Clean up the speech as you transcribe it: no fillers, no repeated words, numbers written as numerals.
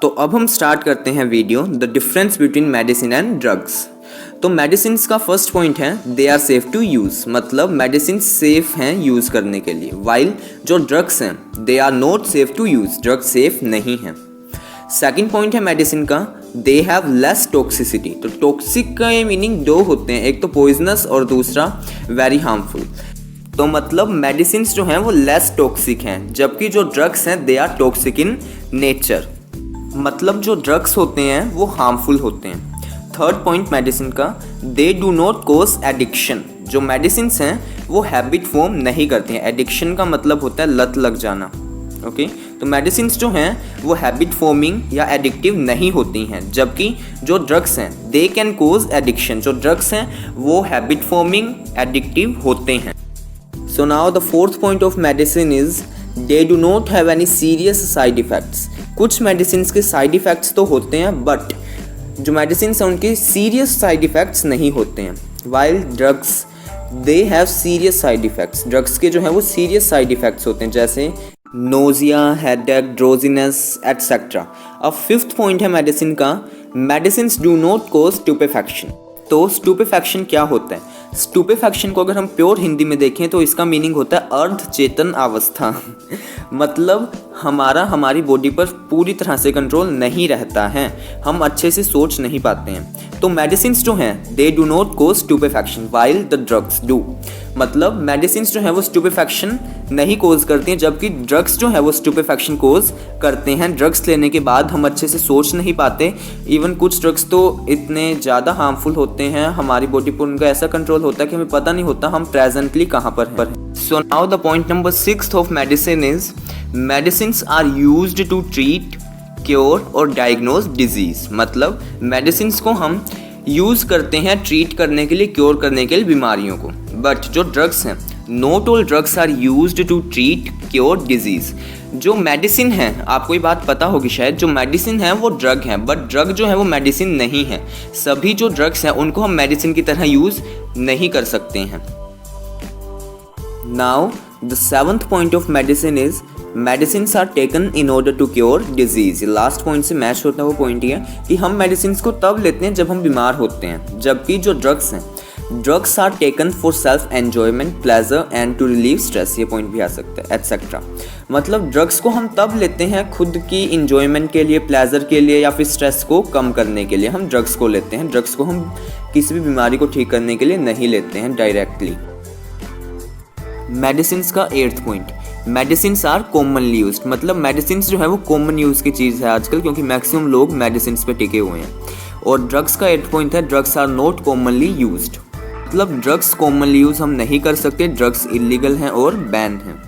तो अब हम स्टार्ट करते हैं video the difference between medicine and drugs. तो मेडिसिन का फर्स्ट पॉइंट है they are safe to use, मतलब मेडिसिन सेफ हैं यूज़ करने के लिए, वाइल जो ड्रग्स हैं they are not safe to use, drugs safe नहीं हैं। सेकंड पॉइंट है मेडिसिन का दे हैव लेस टॉक्सिसिटी। तो टॉक्सिक का मीनिंग दो होते हैं, एक तो पॉइजनस और दूसरा वेरी हार्मफुल। तो मतलब मेडिसिन जो हैं वो लेस टॉक्सिक हैं, जबकि जो ड्रग्स हैं they are toxic in nature, मतलब जो ड्रग्स होते हैं वो हार्मफुल होते हैं। थर्ड पॉइंट मेडिसिन का they do not cause addiction. जो मेडिसिन हैं वो हैबिट फॉर्म नहीं करती हैं। एडिक्शन का मतलब होता है लत लग जाना। ओके तो मेडिसिन जो हैं वो हैबिट फॉर्मिंग या एडिक्टिव नहीं होती हैं, जबकि जो ड्रग्स हैं दे कैन कोज एडिक्शन। जो ड्रग्स हैं वो हैबिट फॉर्मिंग एडिक्टिव होते हैं। So now the fourth point of medicine is they do not have any serious side effects. कुछ मेडिसिन के साइड इफ़ेक्ट्स तो होते हैं, बट जो मेडिसिन हैं उनके सीरियस साइड इफ़ेक्ट्स नहीं होते हैं, while drugs they have serious side effects. Drugs के जो हैं वो सीरियस साइड इफ़ेक्ट्स होते हैं, जैसे नोजिया, हेडेक, ड्रोजीनेस एटसेट्रा। अब फिफ्थ पॉइंट है मेडिसिन का मेडिसिन डू नॉट कोज स्टूपेफैक्शन। तो स्टूपेफैक्शन क्या होता है? स्टूपेफैक्शन को अगर हम प्योर हिंदी में देखें तो इसका मीनिंग होता है अर्ध चेतन अवस्था मतलब हमारी बॉडी पर पूरी तरह से कंट्रोल नहीं रहता है, हम अच्छे से सोच नहीं पाते हैं। तो मेडिसिन जो हैं they do not cause stupefaction while the drugs do, मतलब मेडिसिन जो है वो स्टूपेफैक्शन नहीं कोज करती हैं, जबकि ड्रग्स जो है वो स्टूपेफैक्शन कोज करते हैं। ड्रग्स लेने के बाद हम अच्छे से सोच नहीं पाते, इवन कुछ ड्रग्स तो इतने ज़्यादा हार्मफुल होते हैं हमारी बॉडी पर, उनका ऐसा कंट्रोल होता है कि हमें पता नहीं होता हम प्रेजेंटली कहाँ पर हैं। So now the point number 6 of medicine is medicines are used to treat, cure और डायग्नोज डिजीज़। मतलब मेडिसिन्स को हम यूज़ करते हैं ट्रीट करने के लिए, क्योर करने के लिए बीमारियों को, बट जो ड्रग्स हैं not all drugs are used to treat, cure disease. जो मेडिसिन है, आपको ये बात पता होगी शायद, जो मेडिसिन है वो ड्रग हैं, बट ड्रग जो है वो मेडिसिन नहीं है। सभी जो ड्रग्स हैं उनको हम मेडिसिन की तरह यूज़ नहीं कर सकते हैं। Now the seventh point of medicine is medicines are taken in order to cure disease. Last point से मैच होता है वो पॉइंट ये कि हम मेडिसिन्स को तब लेते हैं जब हम बीमार होते हैं, जबकि जो ड्रग्स हैं drugs are taken for self enjoyment, pleasure and to relieve stress. ये पॉइंट भी आ सकता है एटसेट्रा। मतलब ड्रग्स को हम तब लेते हैं खुद की इंजॉयमेंट के लिए, प्लेजर के लिए, या फिर स्ट्रेस को कम करने के लिए हम ड्रग्स को लेते हैं। ड्रग्स को हम किसी भी बीमारी को ठीक करने के लिए नहीं लेते हैं डायरेक्टली। मेडिसिन्स का 8th point medicines are commonly used. मतलब मेडिसिन्स जो है वो कॉमन यूज़ की चीज़ है आजकल, क्योंकि मैक्सिमम लोग मेडिसिन्स पे टिके हुए हैं। और ड्रग्स का 8th पॉइंट है drugs are not commonly used. मतलब ड्रग्स कॉमनली यूज़ हम नहीं कर सकते, ड्रग्स इलीगल हैं और बैन हैं।